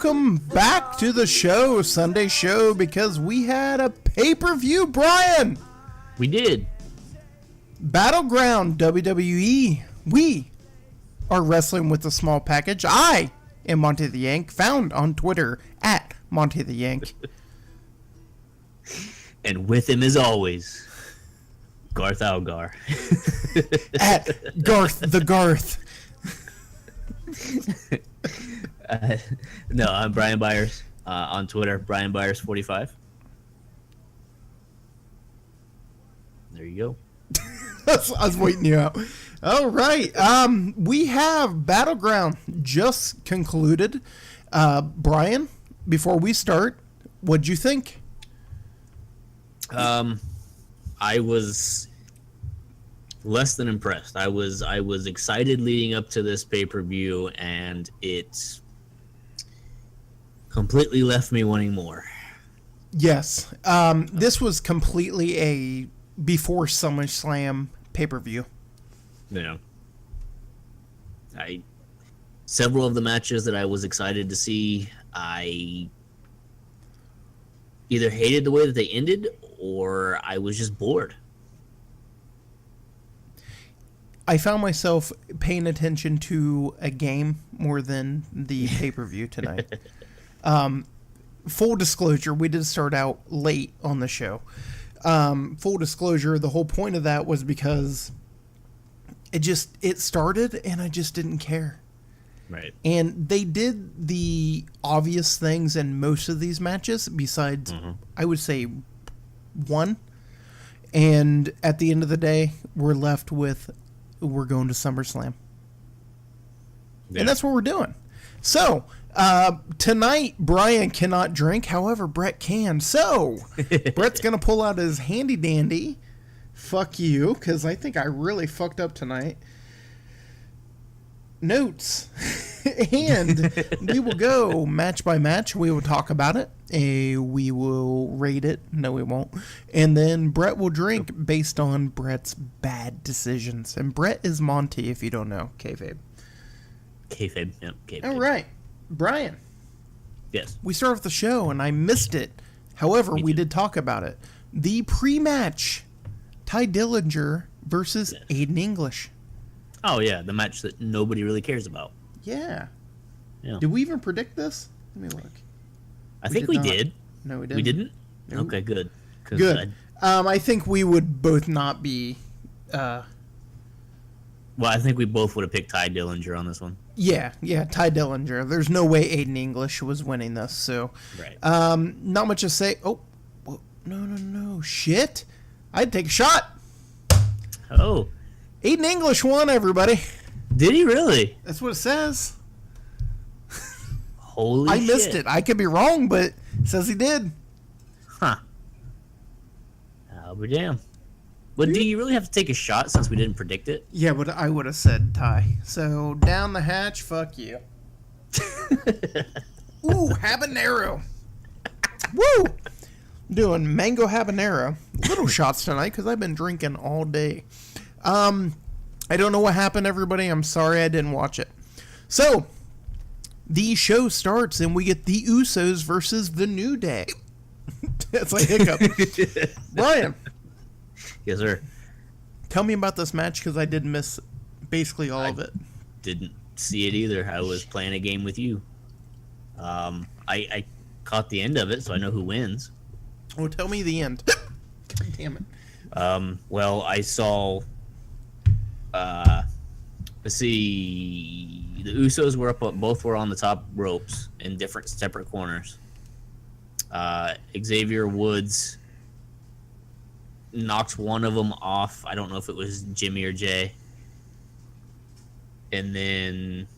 welcome back to the show, Sunday show, because we had a pay-per-view, Brian. We did. Battleground WWE. We are wrestling with a small package. I am Monty the Yank, found on Twitter at Monty the Yank. And with him, as always, Garth Algar. At Garth the Garth. No, I'm Brian Byers on Twitter, Brian Byers 45. There you go. I was waiting you out. All right. We have Battleground just concluded. Brian, before we start, what'd you think? I was less than impressed. I was excited leading up to this pay-per-view, and it completely left me wanting more. Yes. This was completely a before SummerSlam pay-per-view. Yeah. Several of the matches that I was excited to see, I either hated the way that they ended or I was just bored. I found myself paying attention to a game more than the pay-per-view tonight. Full disclosure, we did start out late on the show. Full disclosure, the whole point of that was because it started and I just didn't care. Right. And they did the obvious things in most of these matches besides, I would say, one. And at the end of the day, we're left with, we're going to SummerSlam. Yeah. And that's what we're doing. So, tonight, Brian cannot drink. However, Brett can. So, Brett's going to pull out his handy dandy. Fuck you, because I think I really fucked up tonight. Notes. And we will go match by match. We will talk about it. We will rate it. No, we won't. And then Brett will drink based on Brett's bad decisions. And Brett is Monty, if you don't know. Kayfabe. Kayfabe, yep. Kayfabe. All right. Brian. Yes. We start off the show, and I missed it. However, we did talk about it. The pre-match, Ty Dillinger versus Aiden English. Oh, yeah, the match that nobody really cares about. Yeah. Yeah. Did we even predict this? Let me look. I think we did. No, we didn't. We didn't? Nope. Okay, good. Good. I think we would both not be... Well, I think we both would have picked Ty Dillinger on this one. Yeah, Ty Dillinger. There's no way Aiden English was winning this, so... Right. Not much to say. Oh, no. Shit. I'd take a shot. Oh. Aiden English won, everybody. Did he really? That's what it says. Holy shit. I missed it. I could be wrong, but it says he did. Huh. I'll be damned. But do you really have to take a shot since we didn't predict it? Yeah, but I would have said Ty. So, down the hatch, fuck you. Ooh, habanero. Woo! Doing mango habanero. Little shots tonight because I've been drinking all day. I don't know what happened, everybody. I'm sorry I didn't watch it. So, the show starts and we get the Usos versus the New Day. That's like hiccup. Brian. Yes, sir. Tell me about this match because I did miss basically all of it. Didn't see it either. I was playing a game with you. I caught the end of it, so I know who wins. Oh, tell me the end. God damn it. Well, I saw... let's see. The Usos were both were on the top ropes in different separate corners. Xavier Woods knocks one of them off. I don't know if it was Jimmy or Jay. And then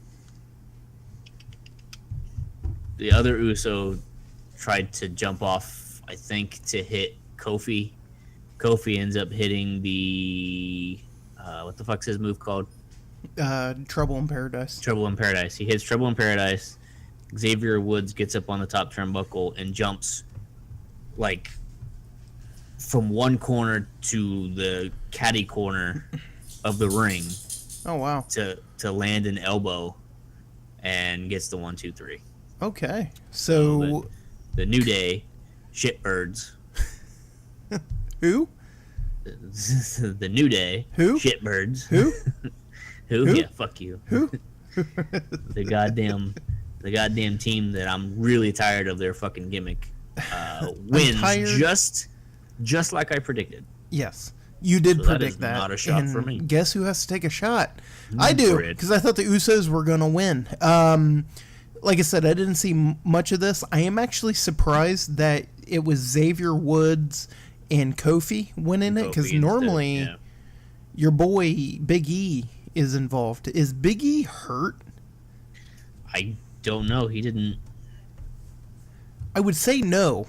the other Uso tried to jump off, I think, to hit Kofi. Kofi ends up hitting the... what the fuck's his move called? Trouble in Paradise. Trouble in Paradise. He hits Trouble in Paradise. Xavier Woods gets up on the top turnbuckle and jumps like from one corner to the caddy corner of the ring. Oh wow! To land an elbow and gets the 1, 2, 3. Okay. So the New Day, shitbirds. Who? The New Day, Who? shitbirds. Who? Who? Yeah, fuck you. Who? the goddamn team that I'm really tired of their fucking gimmick wins just like I predicted. Yes. You did So predict that. that. Is not a shot and for me. Guess who has to take a shot? I do, because I thought the Usos were going to win. Like I said, I didn't see much of this. I am actually surprised that it was Xavier Woods and Kofi winning it, because normally your boy Big E is involved. Is Big E hurt? I don't know. He didn't. I would say no.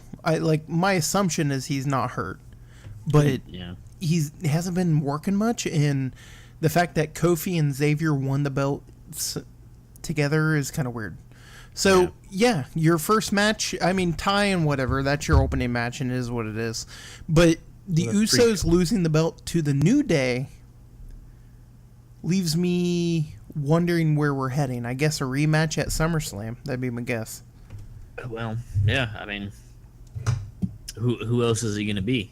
My assumption is he's not hurt, but he hasn't been working much, and the fact that Kofi and Xavier won the belts together is kind of weird. So your first match, I mean, tie and whatever, that's your opening match, and it is what it is. But the Usos losing the belt to the New Day leaves me wondering where we're heading. I guess a rematch at SummerSlam. That'd be my guess. Well, yeah, I mean, who else is he going to be?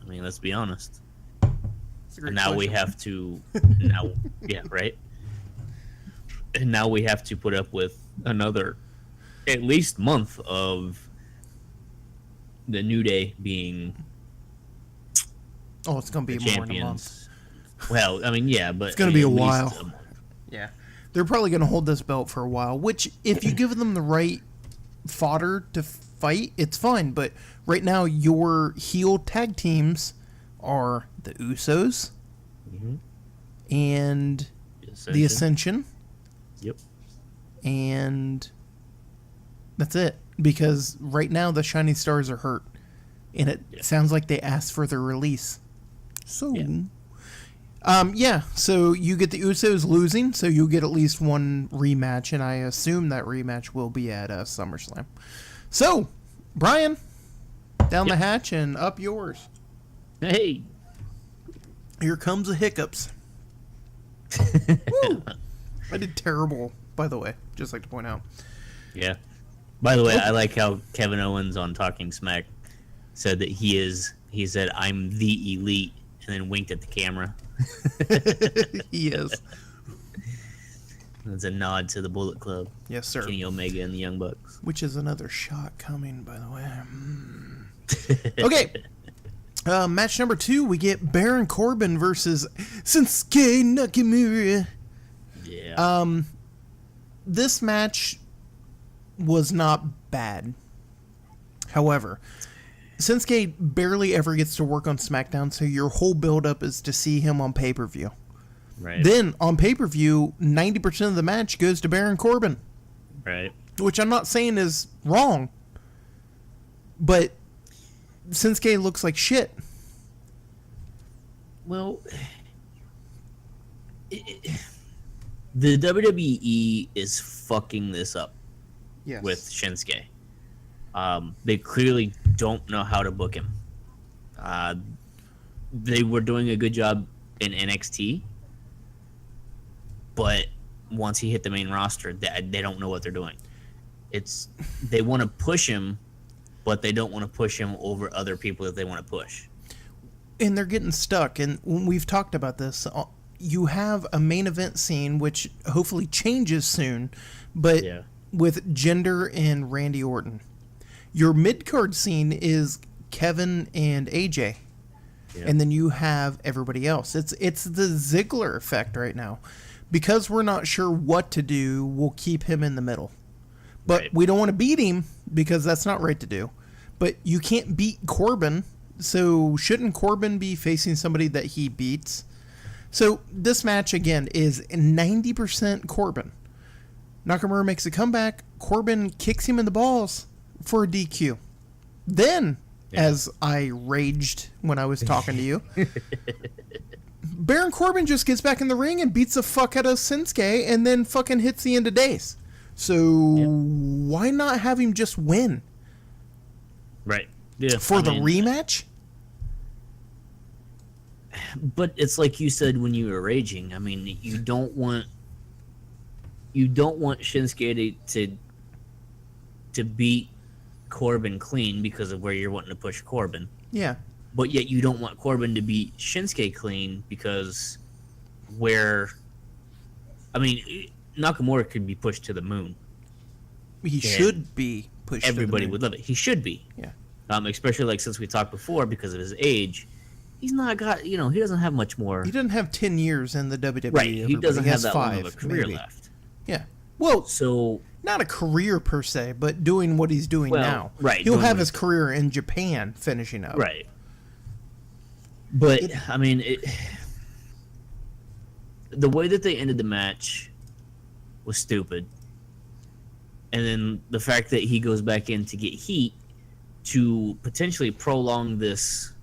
I mean, let's be honest. And now we have to, right? And now we have to put up with another at least month of the New Day being it's going to be more than a month. Well, I mean, yeah, but it's going to be a while. Yeah. They're probably going to hold this belt for a while, which if you give them the right fodder to fight, it's fine. But right now, your heel tag teams are the Usos and the Ascension. Yep. And that's it. Because right now, the Shining Stars are hurt. And it sounds like they asked for their release. So... so you get the Usos losing, so you'll get at least one rematch, and I assume that rematch will be at SummerSlam. So, Brian, down the hatch and up yours. Hey. Here comes the hiccups. Woo! I did terrible, by the way, just like to point out. Yeah. By the way, I like how Kevin Owens on Talking Smack said that he said, I'm the elite, and then winked at the camera. He is. That's a nod to the Bullet Club. Yes, sir. Kenny Omega and the Young Bucks. Which is another shot coming, by the way. Okay. Match number 2, we get Baron Corbin versus Shinsuke Nakamura. Yeah. This match was not bad. However, Shinsuke barely ever gets to work on SmackDown, so your whole build-up is to see him on pay-per-view. Right. Then, on pay-per-view, 90% of the match goes to Baron Corbin. Right. Which I'm not saying is wrong, but Shinsuke looks like shit. Well, the WWE is fucking this up with Shinsuke. They clearly don't know how to book him. They were doing a good job in NXT, but once he hit the main roster, they don't know what they're doing. They want to push him, but they don't want to push him over other people that they want to push. And they're getting stuck. And we've talked about this. You have a main event scene, which hopefully changes soon, but with Jinder and Randy Orton. Your mid-card scene is Kevin and AJ. Yeah. And then you have everybody else. It's the Ziggler effect right now. Because we're not sure what to do, we'll keep him in the middle. But we don't want to beat him because that's not right to do. But you can't beat Corbin, so shouldn't Corbin be facing somebody that he beats? So this match, again, is 90% Corbin. Nakamura makes a comeback. Corbin kicks him in the balls for a DQ. Then, as I raged when I was talking to you, Baron Corbin just gets back in the ring and beats the fuck out of Shinsuke and then fucking hits the end of days. So why not have him just win? Right. Yeah. For the rematch? But it's like you said when you were raging. I mean, you don't want Shinsuke to to beat Corbin clean because of where you're wanting to push Corbin. Yeah. But yet you don't want Corbin to beat Shinsuke clean because Nakamura could be pushed to the moon. He should be pushed to the moon. Everybody would love it. He should be. Yeah. Especially like since we talked before, because of his age, he's not got, he doesn't have much more. He doesn't have 10 years in the WWE. Right. He doesn't have that 5, long of a career maybe. left. Yeah. Well, so not a career per se, but doing what he's doing now. Right. He'll have his career in Japan finishing up. Right. But, the way that they ended the match was stupid. And then the fact that he goes back in to get heat to potentially prolong this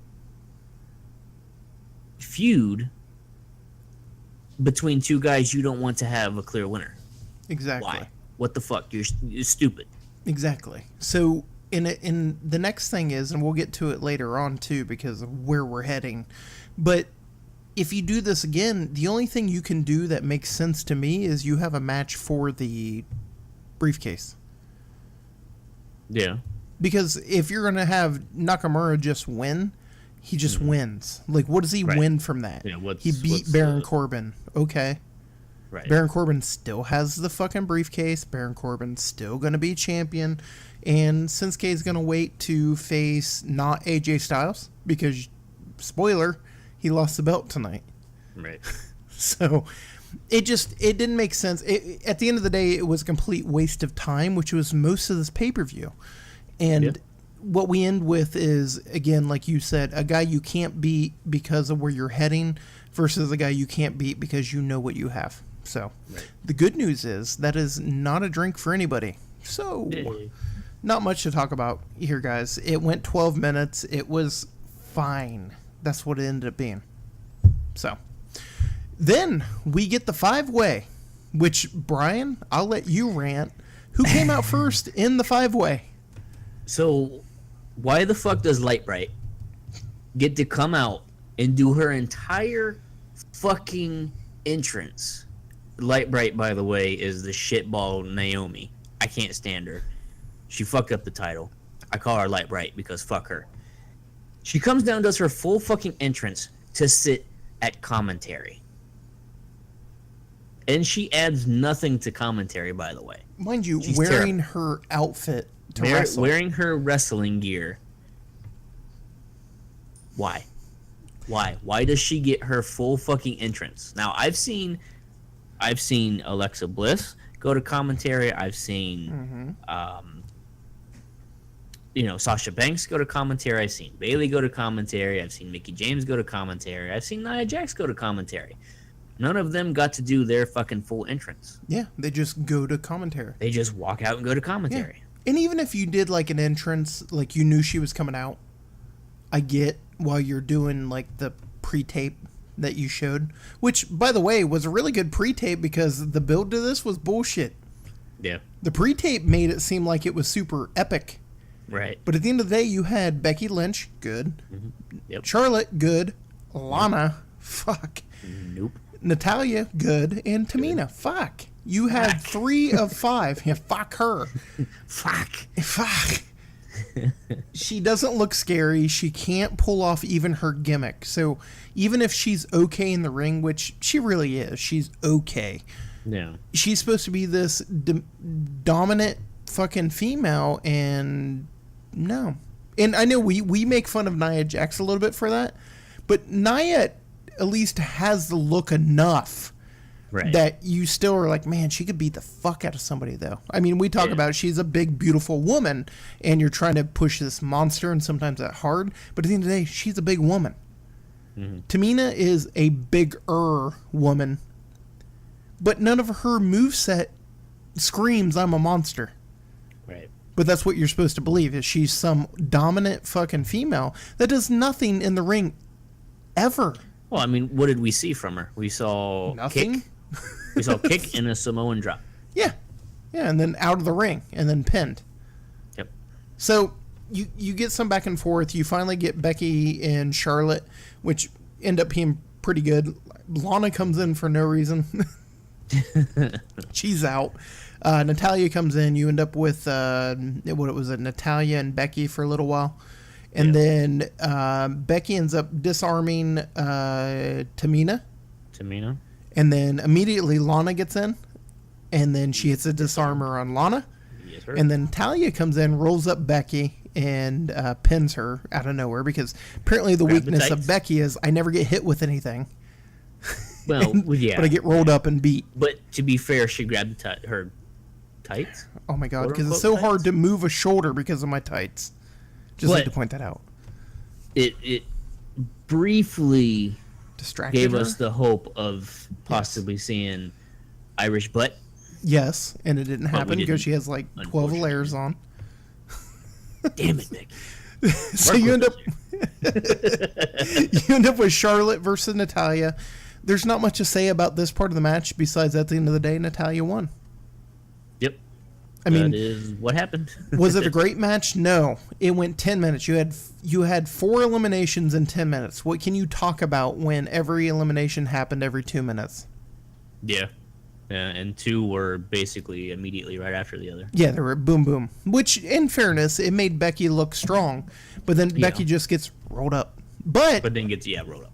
feud between two guys you don't want to have a clear winner. Exactly. Why? What the fuck? You're stupid. Exactly. So in the next thing is, and we'll get to it later on too because of where we're heading, but if you do this again, the only thing you can do that makes sense to me is you have a match for the briefcase. Yeah. Because if you're going to have Nakamura just win, he just wins. Like, what does he win from that? Yeah, he beat Baron Corbin. Okay. Right. Baron Corbin still has the fucking briefcase. Baron Corbin's still going to be champion. And Shinsuke's going to wait to face not AJ Styles because, spoiler, he lost the belt tonight. Right. So it didn't make sense. At the end of the day, it was a complete waste of time, which was most of this pay-per-view. And what we end with is, again, like you said, a guy you can't beat because of where you're heading versus a guy you can't beat because you know what you have. So the good news is that is not a drink for anybody. So not much to talk about here, guys. It went 12 minutes. It was fine. That's what it ended up being. So then we get the 5-way, which, Brian, I'll let you rant. Who came out first in the 5-way? So why the fuck does Light Bright get to come out and do her entire fucking entrance? Light Bright, by the way, is the shitball Naomi. I can't stand her. She fucked up the title. I call her Light Bright because fuck her. She comes down, does her full fucking entrance to sit at commentary. And she adds nothing to commentary, by the way. Mind you, She's wearing her outfit to wrestle. Wearing her wrestling gear. Why? Why does she get her full fucking entrance? Now, I've seen Alexa Bliss go to commentary. I've seen Sasha Banks go to commentary. I've seen Bayley go to commentary. I've seen Mickie James go to commentary. I've seen Nia Jax go to commentary. None of them got to do their fucking full entrance. Yeah, they just go to commentary. They just walk out and go to commentary. Yeah. And even if you did like an entrance, like you knew she was coming out, I get while you're doing like the pre-tape that you showed, which, by the way, was a really good pre-tape because the build to this was bullshit. Yeah. The pre-tape made it seem like it was super epic. Right. But at the end of the day, you had Becky Lynch, good. Yep. Charlotte, good. Lana, fuck. Nope. Natalia, good. And Tamina, fuck. You had 3 of 5. Yeah, fuck her. Fuck. She doesn't look scary. She can't pull off even her gimmick. So even if she's okay in the ring, which she really is, she's okay. Yeah. She's supposed to be this dominant fucking female, and no. And I know we make fun of Nia Jax a little bit for that, but Nia at least has the look enough that you still are like, man, she could beat the fuck out of somebody, though. I mean, we talk about she's a big, beautiful woman, and you're trying to push this monster, and sometimes that's hard, but at the end of the day, she's a big woman. Tamina is a bigger woman, but none of her moveset screams, I'm a monster. Right. But that's what you're supposed to believe, is she's some dominant fucking female that does nothing in the ring ever. Well, I mean, what did we see from her? We saw nothing. Kick. We saw kick and a Samoan drop. Yeah, and then out of the ring and then pinned. Yep. So you get some back and forth. You finally get Becky and Charlotte, which end up being pretty good. Lana comes in for no reason. She's out. Natalya comes in. You end up with what was it, Natalya and Becky for a little while, and then Becky ends up disarming Tamina. And then immediately Lana gets in, and then she hits a disarmer on Lana. Yes, sir. And then Natalya comes in, rolls up Becky, and pins her out of nowhere because apparently the weakness of Becky is I never get hit with anything. Well, yeah. But I get rolled up and beat. But to be fair, she grabbed her tights. Oh my god, because it's so hard to move a shoulder because of my tights. Just like to point that out. It briefly gave her. us the hope of possibly seeing Irish butt. Yes, and it didn't happen because she has like 12 layers on. Damn it, Nick. So you end up with Charlotte versus Natalya. There's not much to say about this part of the match besides at the end of the day, Natalya won. Yep. I mean, that is what happened. Was it a great match? No. It went 10 minutes. You had 4 eliminations in 10 minutes. What can you talk about when every elimination happened every 2 minutes? Yeah. Yeah, and 2 were basically immediately right after the other. Yeah, they were boom, boom. Which, in fairness, it made Becky look strong. But then Becky just gets rolled up. But then gets, rolled up.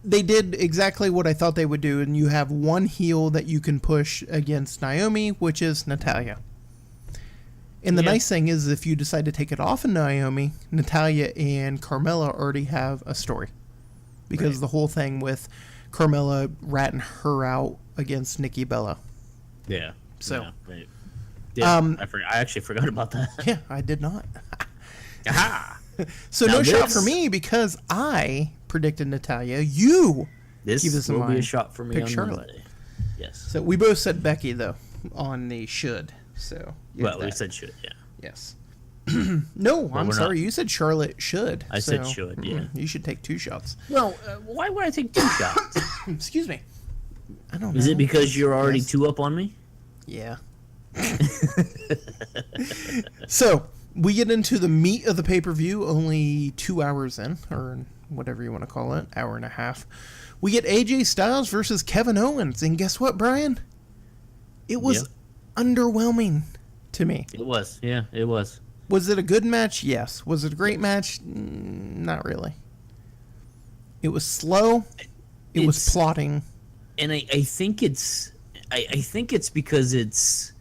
They did exactly what I thought they would do, and you have one heel that you can push against Naomi, which is Natalya. And the nice thing is, if you decide to take it off of Naomi, Natalya and Carmella already have a story. Because the whole thing with Carmella ratting her out against Nikki Bella. Yeah. So. Yeah, I actually forgot about that. Yeah, I did not. Aha! So no shot for me because I predicted Natalya. You keep this in mind. Be a shot for me pick on Charlotte. Monday. Yes. So we both said Becky though on the should. So we said should. Yeah. Yes. No, I'm sorry. You said Charlotte should. I said should. Yeah. You should take 2 shots. Well, why would I take 2 shots? Excuse me. I don't know. Is it because you're already 2 up on me? Yeah. So we get into the meat of the pay-per-view only 2 hours in, or whatever you want to call it, hour and a half. We get AJ Styles versus Kevin Owens, and guess what, Brian? It was underwhelming to me. It was, yeah, it was. Was it a good match? Yes. Was it a great match? Not really. It was slow. It was plotting. And I think it's because it's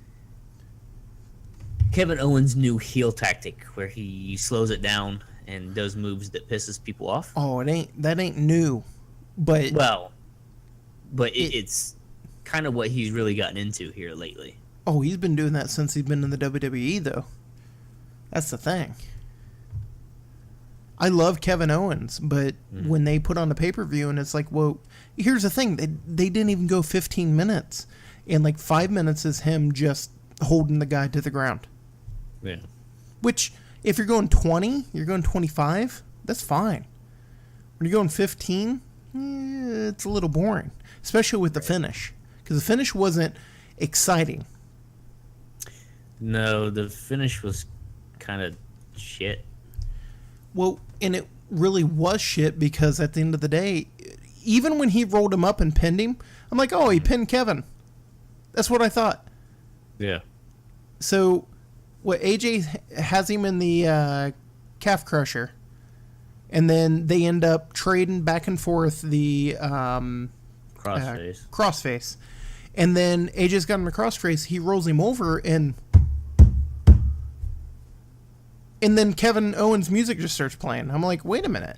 Kevin Owens' new heel tactic where he slows it down and does moves that pisses people off. Oh, that ain't new. But it's kind of what he's really gotten into here lately. Oh, he's been doing that since he's been in the WWE, though. That's the thing. I love Kevin Owens, but when they put on the pay-per-view and it's like, well, here's the thing. They didn't even go 15 minutes. And like 5 minutes is him just holding the guy to the ground. Yeah. Which, if you're going 20, you're going 25, that's fine. When you're going 15, it's a little boring. Especially with the finish. Because the finish wasn't exciting. No, the finish was kind of shit. Well, and it really was shit because at the end of the day, even when he rolled him up and pinned him, I'm like, oh, he pinned Kevin. That's what I thought. Yeah. So, what AJ has him in the calf crusher, and then they end up trading back and forth the crossface. And then AJ's got him a crossface. He rolls him over, and then Kevin Owens' music just starts playing. I'm like, wait a minute.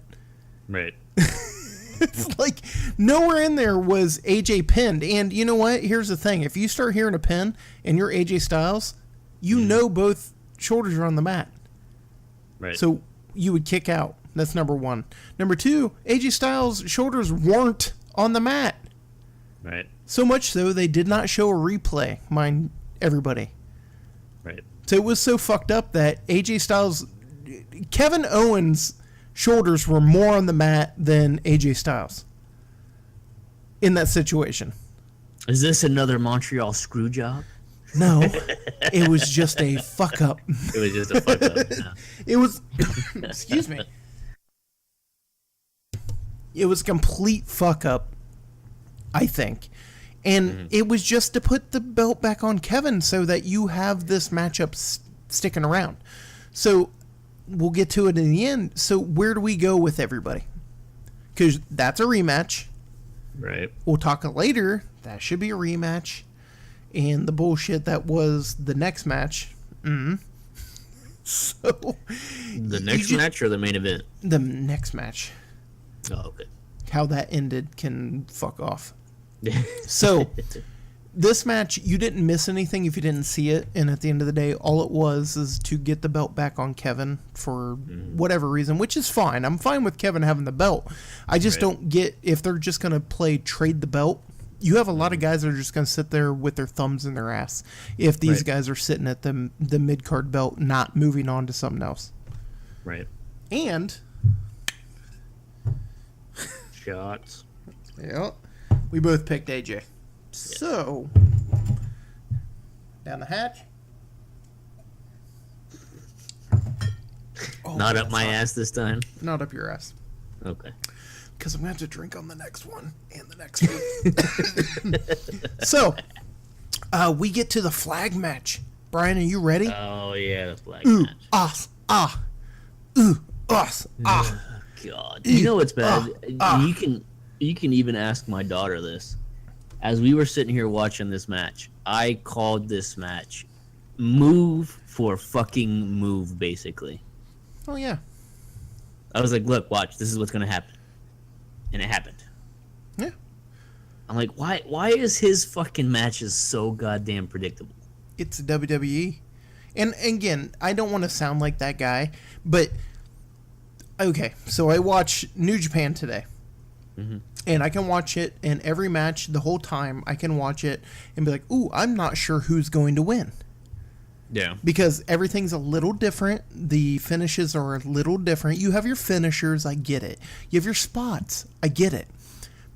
Right. It's like nowhere in there was AJ pinned. And you know what? Here's the thing. If you start hearing a pin and you're AJ Styles, you know both shoulders are on the mat. Right. So you would kick out. That's number 1. Number 2, AJ Styles' shoulders weren't on the mat. Right. So much so they did not show a replay, mind everybody. Right. So it was so fucked up that AJ Styles, Kevin Owens' shoulders were more on the mat than AJ Styles in that situation. Is this another Montreal screw job? No, it was just a fuck up. It was just a fuck up. Yeah. It was, excuse me. It was complete fuck up, I think. And it was just to put the belt back on Kevin so that you have this matchup sticking around. So we'll get to it in the end. So where do we go with everybody? Because that's a rematch. Right. We'll talk later. That should be a rematch. And the bullshit that was the next match. So the next match or the main event? The next match. Oh, okay. How that ended can fuck off. So this match, you didn't miss anything if you didn't see it. And at the end of the day, all it was is to get the belt back on Kevin for whatever reason, which is fine. I'm fine with Kevin having the belt. I just don't get if they're just going to play trade the belt. You have a lot of guys that are just going to sit there with their thumbs in their ass if these guys are sitting at the mid-card belt, not moving on to something else. Right. And shots. Yeah. We both picked AJ. Yeah. So, down the hatch. Oh, not up my ass this time? Not up your ass. Okay. Because I'm going to have to drink on the next one and the next one. So, we get to the flag match. Brian, are you ready? Oh, yeah, the flag match. God. You know what's bad? You can even ask my daughter this. As we were sitting here watching this match, I called this match move for fucking move, basically. Oh, yeah. I was like, look, watch, this is what's going to happen. And it happened. Yeah. I'm like, why is his fucking matches so goddamn predictable? It's WWE. And again, I don't want to sound like that guy, but okay, so I watch New Japan today. And I can watch it, and every match, the whole time, I can watch it and be like, ooh, I'm not sure who's going to win. Yeah. Because everything's a little different. The finishes are a little different. You have your finishers, I get it. You have your spots, I get it.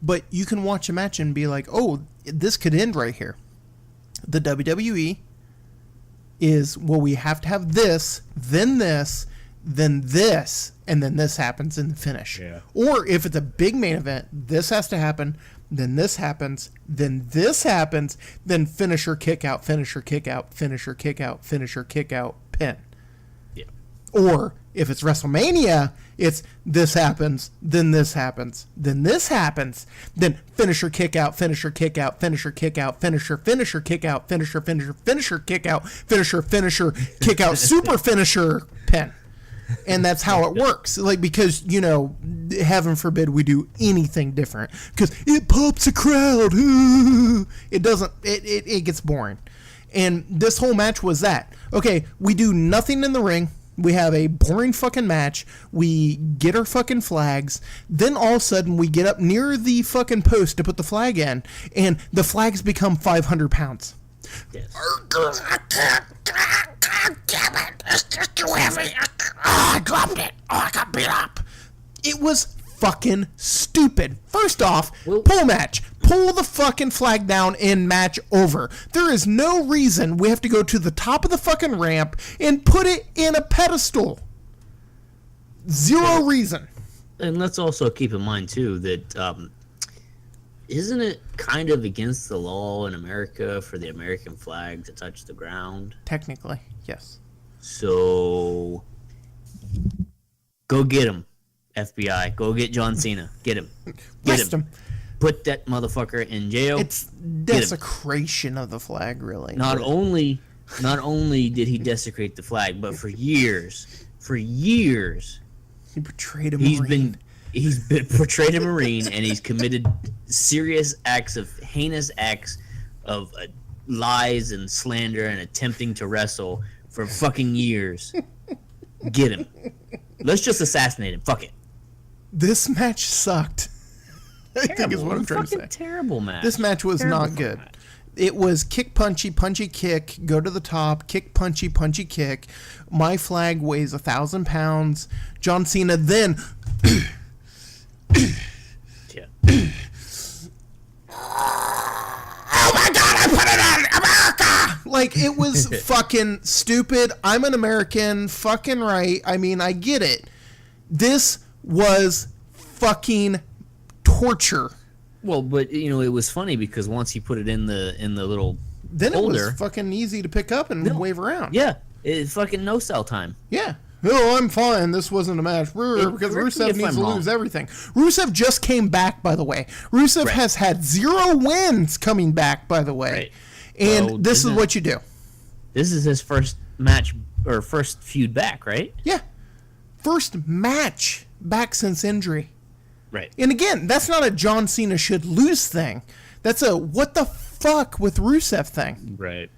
But you can watch a match and be like, oh, this could end right here. The WWE is, well, we have to have this, then this, then this, and then this happens in the finish. Yeah. Or if it's a big main event, this has to happen, then this happens, then this happens, then finisher, kick out, finisher, kick out, finisher, kick out, finisher, kick out, pin. Yeah. Or if it's WrestleMania, it's this happens, then this happens, then this happens, then finisher, kick out, finisher, kick out, finisher, kick out, finisher, finisher, kick out, finisher, finisher, finisher, kick out, finisher, finisher, kick out, super finisher, pin. And that's how it works. Like, because, you know, heaven forbid we do anything different. Because it pops a crowd. It doesn't, it gets boring. And this whole match was that. Okay, we do nothing in the ring. We have a boring fucking match. We get our fucking flags. Then all of a sudden we get up near the fucking post to put the flag in. And the flags become 500 pounds. Yes. Damn it, it's just too heavy. I dropped it. I got beat up. It was fucking stupid. First off, pull match. Pull the fucking flag down and match over. There is no reason we have to go to the top of the fucking ramp and put it in a pedestal. Zero reason. And let's also keep in mind, too, that isn't it kind of against the law in America for the American flag to touch the ground? Technically, yes. So, go get him, FBI. Go get John Cena. Get him. Get him. Put that motherfucker in jail. It's desecration of the flag, really. Not only did he desecrate the flag, but for years, he betrayed a Marine. He's been portrayed a Marine, and he's committed serious heinous acts of lies and slander and attempting to wrestle for fucking years. Get him. Let's just assassinate him. Fuck it. This match sucked. I think is what I'm trying to say. Terrible match. This match was not good. Match. It was kick, punchy, punchy, kick, go to the top, kick, punchy, punchy, kick. My flag weighs 1,000 pounds. John Cena then... Yeah. Oh my God, I put it on America! Like, it was fucking stupid. I'm an American, fucking right. I mean, I get it. This was fucking torture. Well, but it was funny because once he put it in the little then holder, it was fucking easy to pick up and wave around. Yeah, it's fucking no sell time. Yeah. Oh, I'm fine. This wasn't a match. Because Rusev needs to lose everything. Rusev just came back, by the way. Rusev has had 0 wins coming back, by the way. Right. And this is what you do. This is his first match or first feud back, right? Yeah. First match back since injury. Right. And again, that's not a John Cena should lose thing. That's a what the fuck with Rusev thing. Right.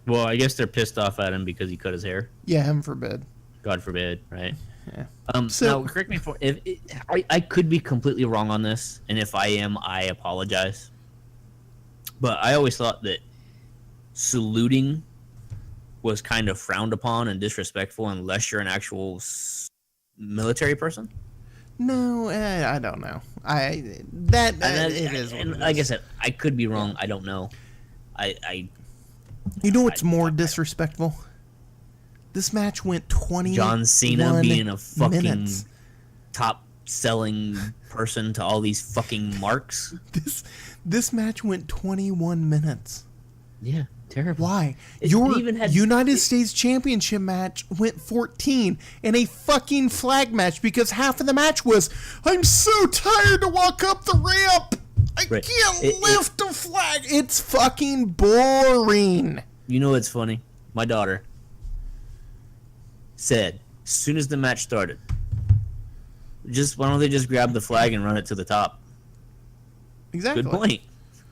Well, I guess they're pissed off at him because he cut his hair. Yeah, heaven forbid. God forbid, right? Yeah. Now, correct me if I could be completely wrong on this, and if I am, I apologize. But I always thought that saluting was kind of frowned upon and disrespectful unless you're an actual military person. No, I don't know. It is. And like I said, I could be wrong. I don't know. You know what's more disrespectful? This match went 20. John Cena being a fucking minutes. top-selling person to all these fucking marks. This match went 21 minutes. Yeah, terrible. Why? Your United States Championship match went 14 in a fucking flag match because half of the match was, I'm so tired to walk up the ramp. I can't lift a flag. It's fucking boring. You know what's funny? My daughter said, as soon as the match started, why don't they just grab the flag and run it to the top? Exactly.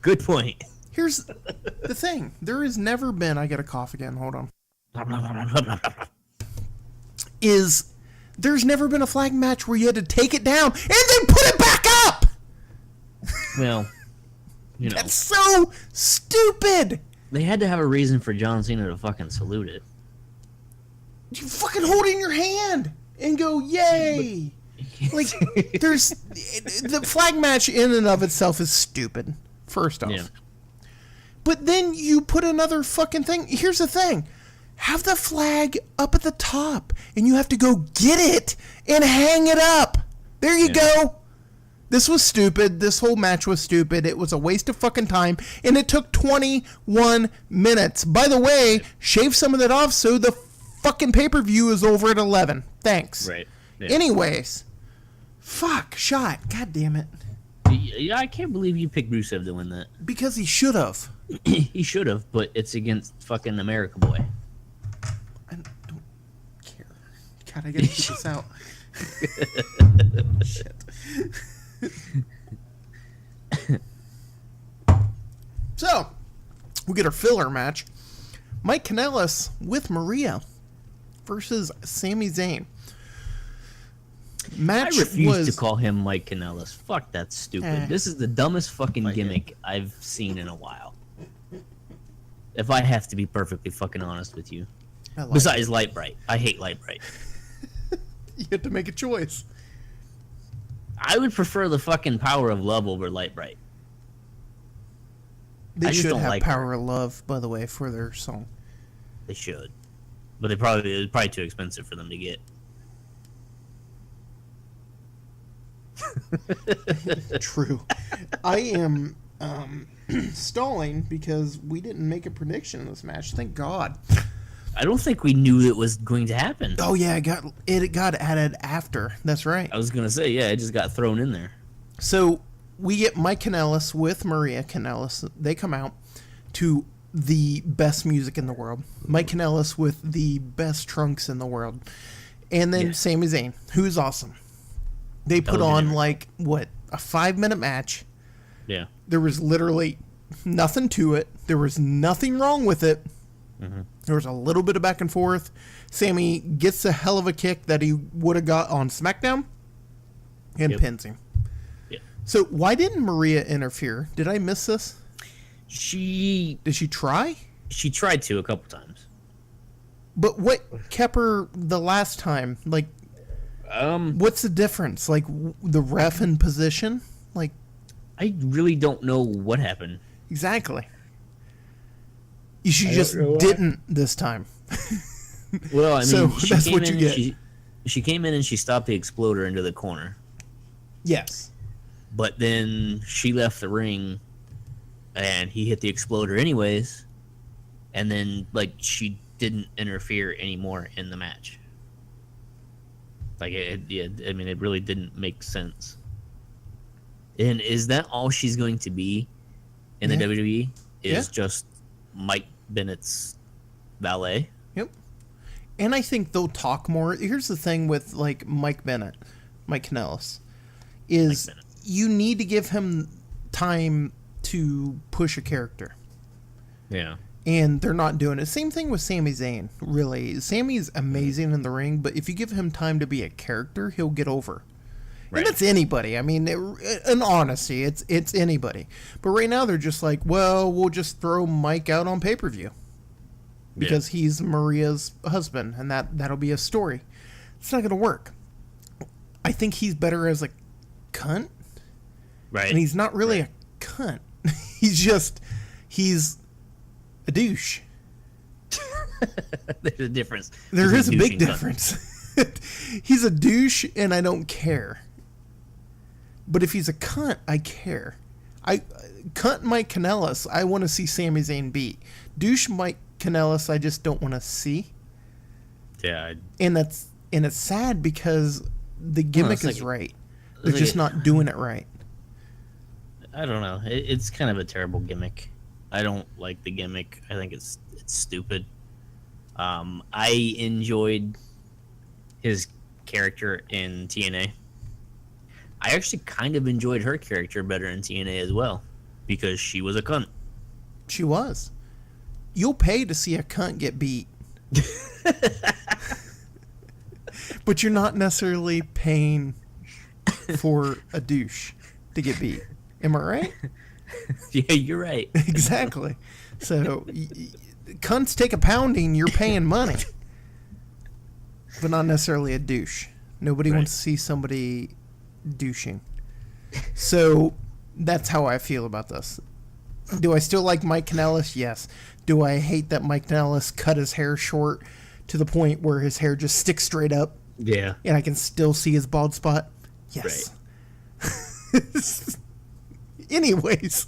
Good point. Here's the thing. There has never been... I got a cough again. Hold on. There's never been a flag match where you had to take it down and then put it back up! Well, That's so stupid! They had to have a reason for John Cena to fucking salute it. You fucking hold it in your hand and go, yay! Like, the flag match in and of itself is stupid, first off. Yeah. But then you put another fucking thing. Here's the thing. Have the flag up at the top, and you have to go get it and hang it up. There you go. This was stupid. This whole match was stupid. It was a waste of fucking time, and it took 21 minutes. By the way, shave some of that off so the fucking pay-per-view is over at 11. Thanks. Right. Yeah. Anyways. Fuck. Shot. God damn it. Yeah, I can't believe you picked Rusev to win that. Because he should have. He should have, but it's against fucking America Boy. I don't care. God, I gotta get this out. Shit. So, we get our filler match. Mike Kanellis with Maria versus Sami Zayn. I refuse to call him Mike Kanellis. Fuck, that's stupid. This is the dumbest fucking gimmick I've seen in a while. If I have to be perfectly fucking honest with you. Besides Light Bright. I hate Light Bright. You have to make a choice. I would prefer the fucking Power of Love over Light Bright. They should have Power of Love, by the way, for their song. They should. But it's probably too expensive for them to get. True. I am stalling because we didn't make a prediction in this match. Thank God. I don't think we knew it was going to happen. Oh yeah, it got added after. That's right. I was gonna say, yeah, it just got thrown in there. So we get Mike Kanellis with Maria Kanellis. They come out to the best music in the world. Mike Kanellis with the best trunks in the world. And then Sami Zayn, who's awesome. They put on, like, what, a 5-minute match. Yeah. There was literally nothing to it. There was nothing wrong with it. Mm-hmm. There was a little bit of back and forth. Sammy gets a hell of a kick that he would have got on SmackDown and pins him. Yeah. So why didn't Maria interfere? Did I miss this? Did she try? She tried to a couple times. But what kept her the last time? Like, what's the difference? Like, the ref in position? Like, I really don't know what happened. Exactly. She just didn't this time. Well, I mean, so that's what you get. She came in and she stopped the Exploder into the corner. Yes. But then she left the ring, and he hit the exploder anyways, and then like she didn't interfere anymore in the match. Like I mean, it really didn't make sense. And is that all she's going to be in the WWE? Is just Mike Bennett's valet? Yep. And I think they'll talk more. Here's the thing with like Mike Kanellis, is you need to give him time to push a character. Yeah. And they're not doing it. Same thing with Sami Zayn, really. Sammy's amazing in the ring, but if you give him time to be a character, he'll get over. Right. And it's anybody. I mean, in honesty, it's anybody. But right now they're just like, well, we'll just throw Mike out on pay-per-view. Because he's Maria's husband, and that'll be a story. It's not going to work. I think he's better as a cunt. Right. And he's not really a cunt. He's a douche. There's a difference. There is a big difference. He's a douche, and I don't care. But if he's a cunt, I care. Cunt Mike Kanellis, I want to see Sami Zayn beat. Douche Mike Kanellis, I just don't want to see. Yeah. And it's sad because the gimmick is right. They're just not doing it right. I don't know. It's kind of a terrible gimmick. I don't like the gimmick. I think it's stupid. I enjoyed his character in TNA. I actually kind of enjoyed her character better in TNA as well, because she was a cunt. She was. You'll pay to see a cunt get beat. But you're not necessarily paying for a douche to get beat. Am I right? Yeah, you're right. Exactly. So, cunts take a pounding, you're paying money. But not necessarily a douche. Nobody wants to see somebody douching. So, that's how I feel about this. Do I still like Mike Kanellis? Yes. Do I hate that Mike Kanellis cut his hair short to the point where his hair just sticks straight up? Yeah. And I can still see his bald spot? Yes. Right. Anyways,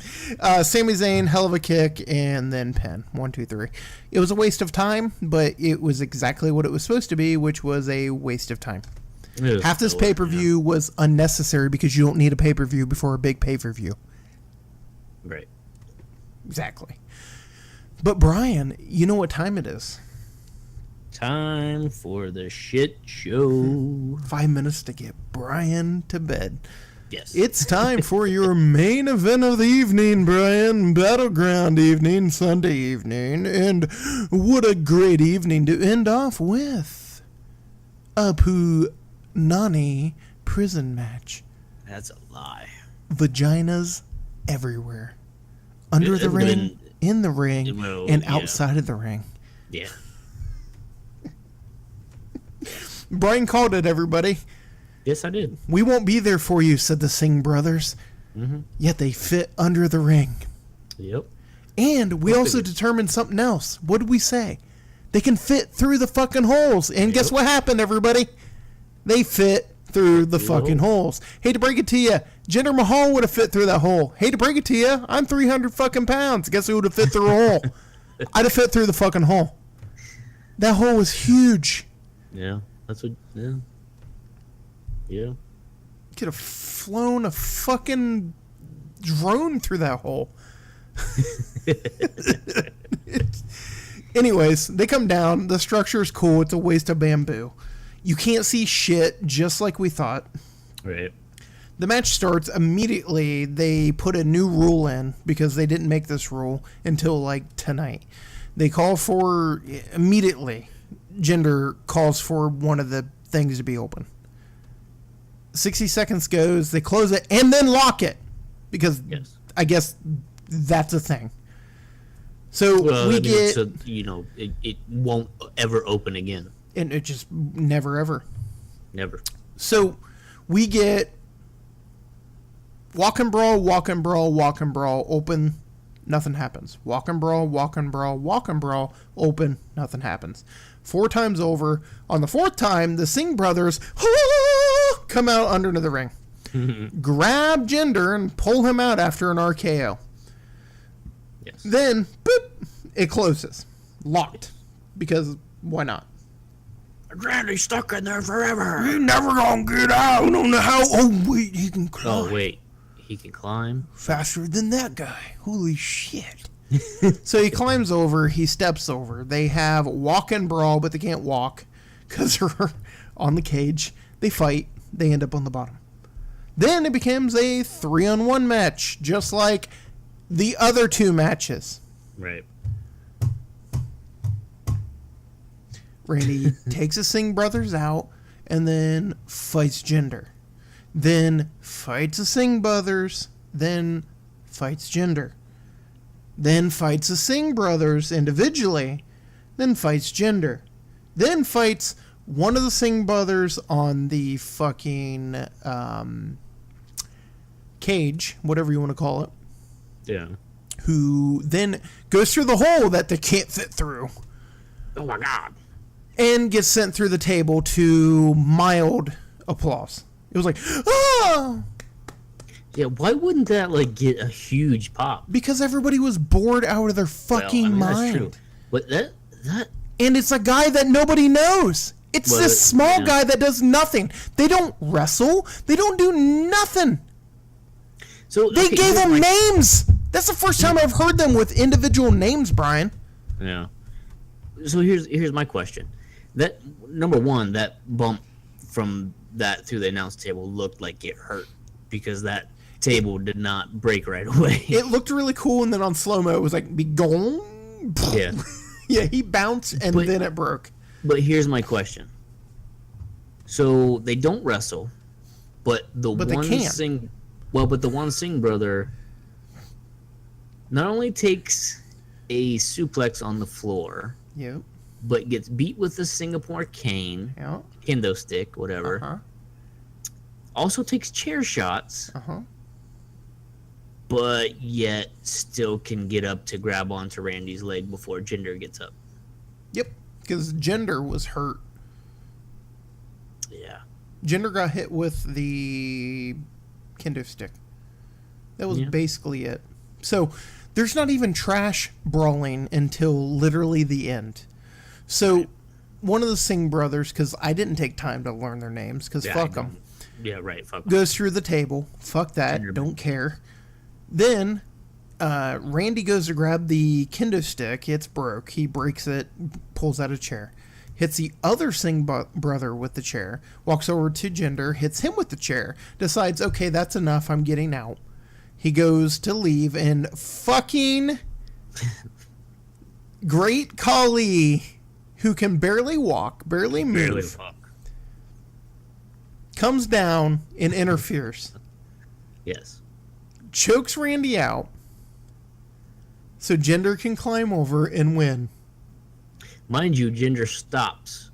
Sami Zayn, hell of a kick, and then pin. 1, 2, 3. It was a waste of time, but it was exactly what it was supposed to be, which was a waste of time. Half this pay-per-view was unnecessary because you don't need a pay-per-view before a big pay-per-view. Right. Exactly. But Brian, you know what time it is? Time for the shit show. 5 minutes to get Brian to bed. Yes. It's time for your main event of the evening, Brian. Battleground evening, Sunday evening. And what a great evening to end off with. A Punani prison match. That's a lie. Vaginas everywhere. Under the ring, in the ring, and outside of the ring. Yeah. Brian called it, everybody. Yes, I did. We won't be there for you, said the Singh brothers. Mm-hmm. Yet they fit under the ring. Yep. And we also determined something else. What did we say? They can fit through the fucking holes. And guess what happened, everybody? They fit through the fucking holes. Hate to break it to you, Jinder Mahal would have fit through that hole. Hate to break it to you, I'm 300 fucking pounds. Guess who would have fit through a hole? I'd have fit through the fucking hole. That hole was huge. Yeah, that's what. Yeah. Yeah. Could have flown a fucking drone through that hole. Anyways, they come down. The structure is cool. It's a waste of bamboo. You can't see shit, just like we thought. Right. The match starts immediately. They put a new rule in because they didn't make this rule until like tonight. They call for immediately. Jinder calls for one of the things to be open. 60 seconds goes. They close it and then lock it because I guess that's a thing. So we get, it won't ever open again. And it just never ever. Never. So we get walk and brawl, walk and brawl, walk and brawl, open, nothing happens. Walk and brawl, walk and brawl, walk and brawl, open, nothing happens. 4 times over. On the 4th time, the Singh brothers come out under the ring. grab Jinder and pull him out after an RKO. Yes. Then, boop, it closes. Locked. Because why not? Randy's stuck in there forever. He never gonna get out. I don't know how. Oh, wait, he can climb. Oh, wait. He can climb? Faster than that guy. Holy shit. So he climbs over. He steps over. They have walk and brawl, but they can't walk because they're on the cage. They fight. They end up on the bottom. Then it becomes a 3-on-1 match, just like the other two matches. Right. Randy takes the Singh brothers out and then fights Jinder. Then fights the Singh brothers. Then fights Jinder. Then fights the Singh brothers individually. Then fights Jinder. Then fights one of the Singh brothers on the fucking cage, whatever you want to call it. Yeah. Who then goes through the hole that they can't fit through. Oh my god. And gets sent through the table to mild applause. It was like, ah! Yeah, why wouldn't that like get a huge pop? Because everybody was bored out of their fucking mind. That's true. But that And it's a guy that nobody knows. It's this small guy that does nothing. They don't wrestle. They don't do nothing. So They gave them names. That's the first time I've heard them with individual names, Brian. Yeah. So here's my question. That number one, that bump from that through the announce table looked like it hurt because that table did not break right away. It looked really cool, and then on slow-mo it was like, be gone. Yeah. Yeah, he bounced, and then it broke. But here's my question. So they don't wrestle, but the one Singh brother not only takes a suplex on the floor, Yep. but gets beat with a Singapore cane, Yep. kendo stick, whatever. Uh-huh. Also takes chair shots, Uh-huh. but yet still can get up to grab onto Randy's leg before Jinder gets up. Yep. Because Jinder was hurt. Yeah. Jinder got hit with the kendo stick. That was basically it. So there's not even trash brawling until literally the end. So one of the Singh brothers, because I didn't take time to learn their names, because fuck them. Yeah, right. Fuck 'em. Goes through the table. Fuck that. Jinder. Don't care. Then Randy goes to grab the kendo stick. It's broke. He breaks it, pulls out a chair. Hits the other Singh brother with the chair. Walks over to Jinder, hits him with the chair. Decides, okay, that's enough. I'm getting out. He goes to leave, and fucking Great Khali, who can barely walk, barely move, comes down and interferes. Yes. Chokes Randy out so Jinder can climb over and win. Mind you, Jinder stops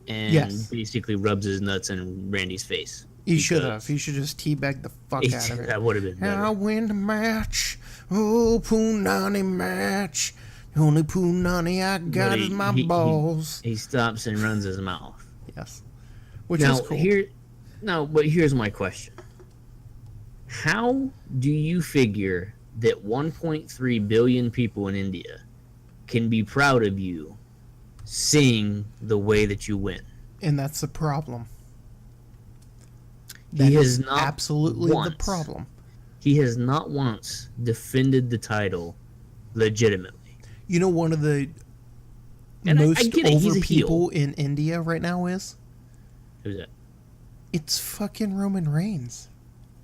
and Yes. basically rubs his nuts in Randy's face. He should have. He should just teabag the fuck out of it. That would have been better. I win the match. Oh, Punani match. The only Punani I got is my balls. He stops and runs his mouth. Yes. Which is cool. But here's my question. How do you figure that 1.3 billion people in India can be proud of you seeing the way that you win? And that's the problem. He has not absolutely once, the problem. He has not once defended the title legitimately. You know, one of the most over people in India right now is? Who's that? It's fucking Roman Reigns.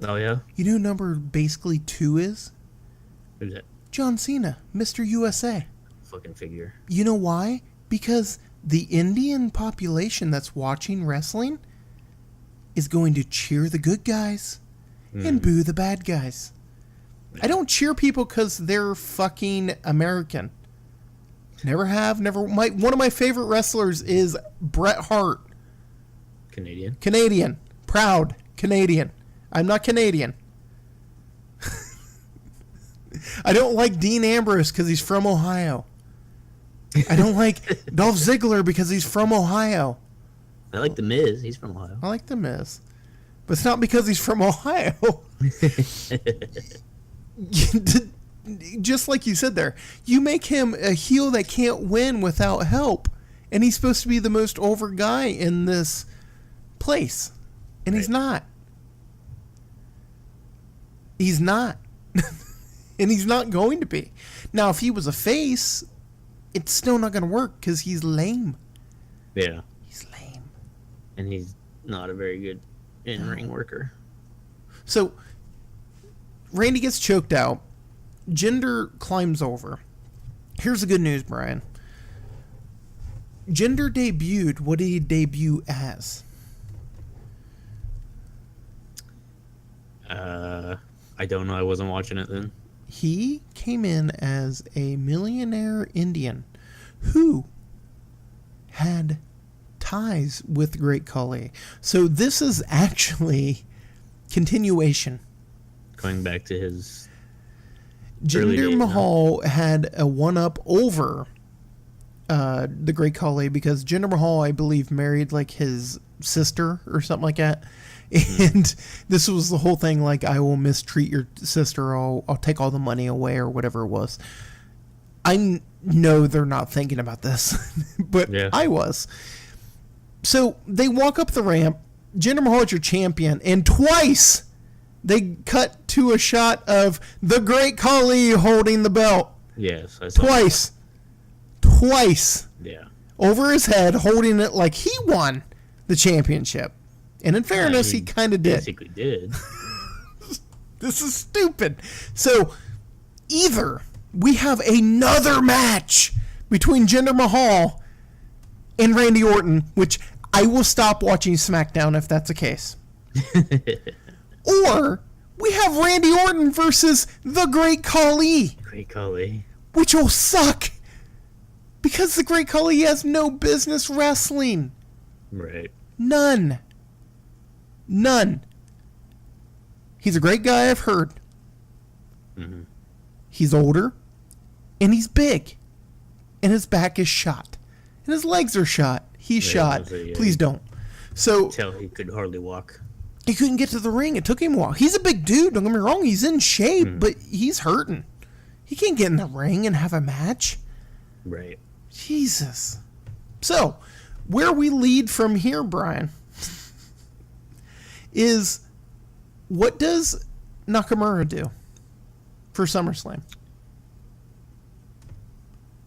Oh, yeah? You know who number basically 2 is? Who's that? John Cena, Mr. USA. Fucking figure. You know why? Because the Indian population that's watching wrestling is going to cheer the good guys and boo the bad guys. I don't cheer people because they're fucking American. Never have, never. One of my favorite wrestlers is Bret Hart. Canadian. Proud Canadian. I'm not Canadian. I don't like Dean Ambrose because he's from Ohio. I don't like Dolph Ziggler because he's from Ohio. I like The Miz. He's from Ohio. I like The Miz. But it's not because he's from Ohio. Just like you said there, you make him a heel that can't win without help. And he's supposed to be the most over guy in this place. And he's not. He's not. And he's not going to be. Now, if he was a face, it's still not going to work because he's lame. Yeah. He's lame. And he's not a very good in-ring worker. So, Randy gets choked out. Jinder climbs over. Here's the good news, Brian. Jinder debuted. What did he debut as? I don't know. I wasn't watching it then. He came in as a millionaire Indian who had ties with Great Khali. So this is actually continuation. Going back to his Jinder Mahal had a one-up over the Great Khali because Jinder Mahal, I believe, married like his sister or something like that. And this was the whole thing, like, I will mistreat your sister, I'll take all the money away, or whatever it was. I know they're not thinking about this, but yeah. I was. So they walk up the ramp, Jinder Mahal is your champion, and twice they cut to a shot of the Great Khali holding the belt. Yes, I saw Twice. That. Twice. Yeah. Over his head, holding it like he won the championship. And in fairness, he kind of did. Basically did. This is stupid. So, either we have another match between Jinder Mahal and Randy Orton, which I will stop watching SmackDown if that's the case. Or we have Randy Orton versus the Great Khali. Great Khali. Which will suck. Because the Great Khali has no business wrestling. Right. None. He's a great guy, I've heard. Mm-hmm. He's older. And he's big. And his back is shot. And his legs are shot. He's shot. Please don't. So tell he could hardly walk. He couldn't get to the ring. It took him a while. He's a big dude, don't get me wrong. He's in shape, but he's hurting. He can't get in the ring and have a match. Right. Jesus. So, where we lead from here, Brian, is what does Nakamura do for SummerSlam?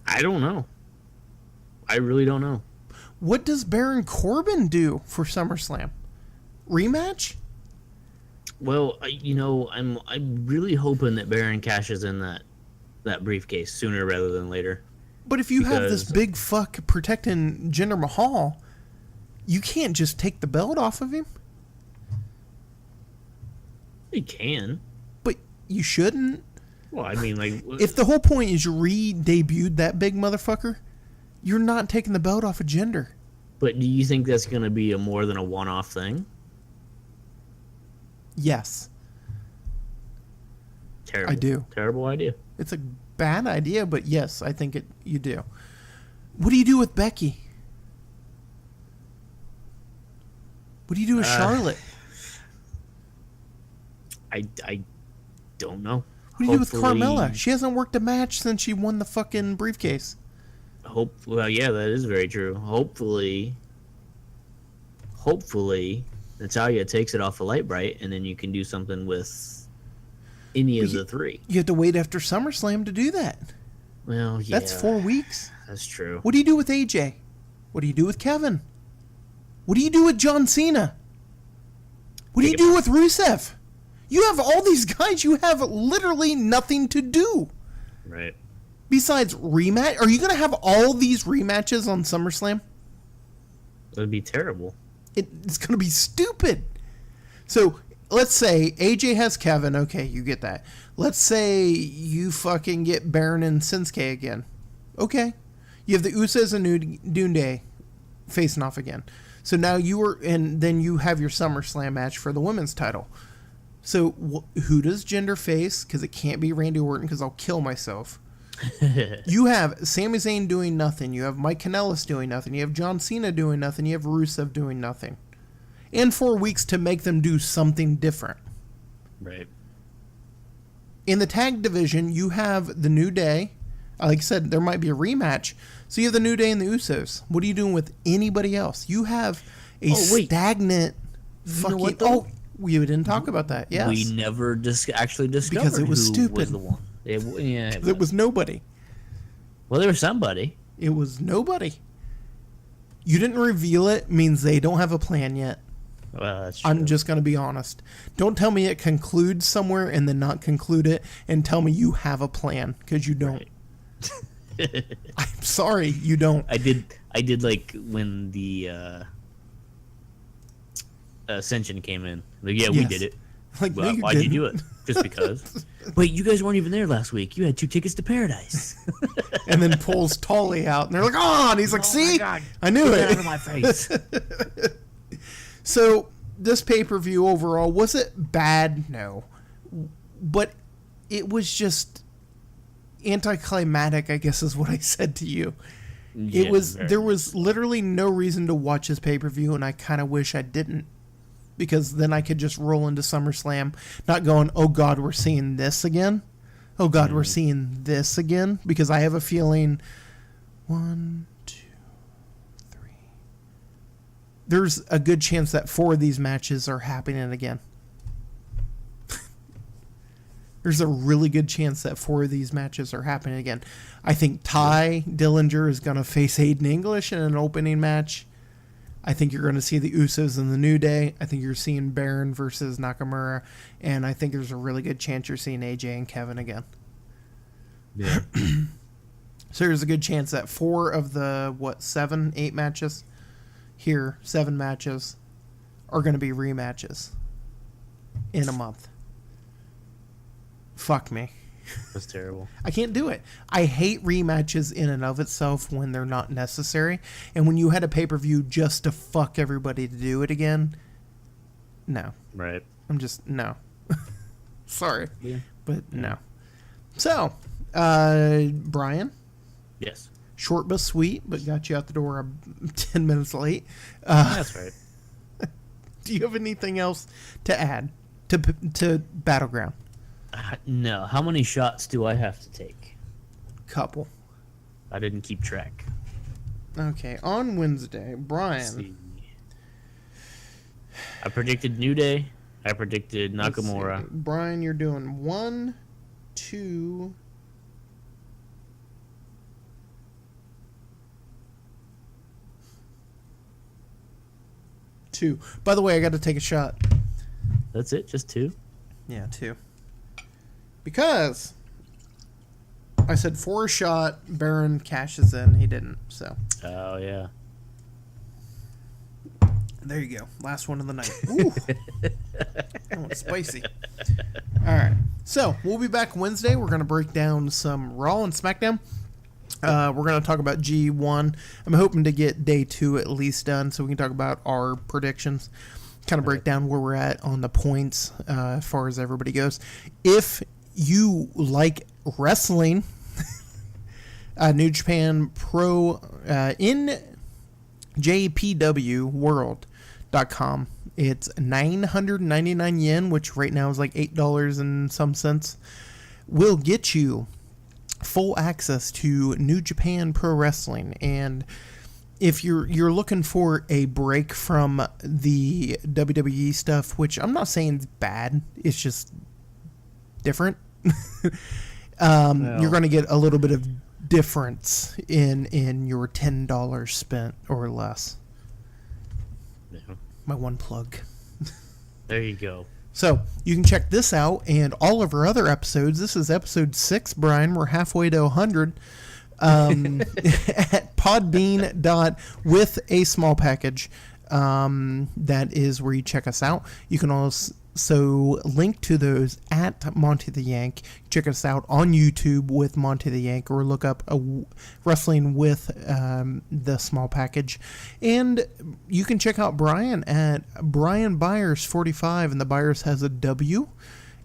I don't know. I really don't know. What does Baron Corbin do for SummerSlam? Rematch? Well, I'm really hoping that Baron cashes in that briefcase sooner rather than later. But if you have this big fuck protecting Jinder Mahal, you can't just take the belt off of him. You can. But you shouldn't. Well, I mean, like... If the whole point is you re-debuted that big motherfucker, you're not taking the belt off of Jinder. But do you think that's going to be more than a one-off thing? Yes. Terrible. I do. Terrible idea. It's a bad idea, but yes, I think you do. What do you do with Becky? What do you do with Charlotte? I don't know. What do you do with Carmella? She hasn't worked a match since she won the fucking briefcase. Well, yeah, that is very true. Hopefully, Natalya takes it off of Light Bright, and then you can do something with any of the three. You have to wait after SummerSlam to do that. Well, yeah. That's 4 weeks. That's true. What do you do with AJ? What do you do with Kevin? What do you do with John Cena? What do you do with Rusev? You have all these guys. You have literally nothing to do. Right. Besides rematch. Are you going to have all these rematches on SummerSlam? That would be terrible. It's going to be stupid. So, let's say AJ has Kevin. Okay, you get that. Let's say you fucking get Baron and Shinsuke again. Okay. You have the Usos and New Day facing off again. So now and then you have your SummerSlam match for the women's title. So who does Jinder face? Because it can't be Randy Orton because I'll kill myself. You have Sami Zayn doing nothing. You have Mike Kanellis doing nothing. You have John Cena doing nothing. You have Rusev doing nothing. and 4 weeks to make them do something different. Right. In the tag division, you have the New Day. Like I said, there might be a rematch. So you have the New Day and the Usos. What are you doing with anybody else? You have a stagnant fucking... what, though? We didn't talk about that. Yes. We never actually discovered because it was who stupid. was the one. It was nobody. Well, there was somebody. It was nobody. You didn't reveal it means they don't have a plan yet. Well, that's true. I'm just going to be honest. Don't tell me it concludes somewhere and then not conclude it, and tell me you have a plan, because you don't. Right. I'm sorry, you don't. I did like when the Ascension came in. Like, yeah, we did it. Like, well, no, why'd you do it? Just because? Wait, you guys weren't even there last week. You had 2 tickets to Paradise. And then pulls Tully out, and they're like, "Oh!" And he's like, "See, my God. I knew Get it." out of my face. So this pay-per-view overall, was it bad? No, but it was just anticlimactic, I guess is what I said to you. Yeah, There was literally no reason to watch this pay-per-view, and I kind of wish I didn't, because then I could just roll into SummerSlam, not going, "Oh God, we're seeing this again. Oh God, we're seeing this again," because I have a feeling 1, 2, 3. There's a good chance that 4 of these matches are happening again. There's a really good chance that 4 of these matches are happening again. I think Ty Dillinger is going to face Aiden English in an opening match. I think you're going to see the Usos in the New Day. I think you're seeing Baron versus Nakamura. And I think there's a really good chance you're seeing AJ and Kevin again. Yeah. So there's a good chance that 4 of the, 7, 8 matches here, 7 matches, are going to be rematches in a month. Fuck me. That's terrible. I can't do it. I hate rematches in and of itself when they're not necessary. And when you had a pay-per-view just to fuck everybody to do it again, no. Right. I'm just, no. Sorry. Yeah. But no. So, Brian? Yes. Short but sweet, but got you out the door 10 minutes late. That's right. Do you have anything else to add to Battleground? No. How many shots do I have to take? Couple. I didn't keep track. Okay, on Wednesday, Brian. I predicted New Day. I predicted Nakamura. Brian, you're doing 1, 2. Two. By the way, I got to take a shot. That's it? Just 2? Yeah, 2. Because I said 4 shot, Baron cashes in. He didn't, so. Oh, yeah. There you go. Last one of the night. Ooh. That one's spicy. All right. So, we'll be back Wednesday. We're going to break down some Raw and SmackDown. We're going to talk about G1. I'm hoping to get day 2 at least done so we can talk about our predictions. Kind of break down where we're at on the points as far as everybody goes. If you like wrestling, New Japan Pro in JPWWorld.com. It's 999 yen, which right now is like $8 and some cents. Will get you full access to New Japan Pro Wrestling. And if you're looking for a break from the WWE stuff, which I'm not saying is bad, it's just different. You're going to get a little bit of difference in your $10 spent or less. Yeah. My one plug. There you go. So you can check this out and all of our other episodes. This is episode 6, Brian. We're halfway to 100. At Podbean with a small package. That is where you check us out. You can also link to those at Monty the Yank. Check us out on YouTube with Monty the Yank, or look up Wrestling with the small package. And you can check out Brian at Brian Byers 45, and the Byers has a W.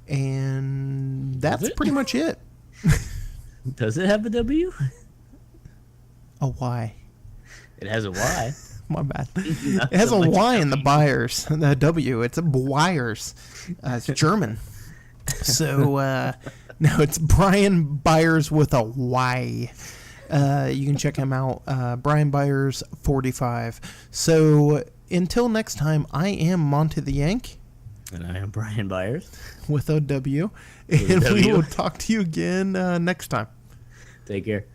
And that's pretty much it. Does it have a W? A Y. It has a Y. My bad. It has a Y in the Byers. The W. It's a Byers. It's German. So, no, it's Brian Byers with a Y. You can check him out. Brian Byers 45. So, until next time, I am Monty the Yank. And I am Brian Byers. With a W. And we will talk to you again next time. Take care.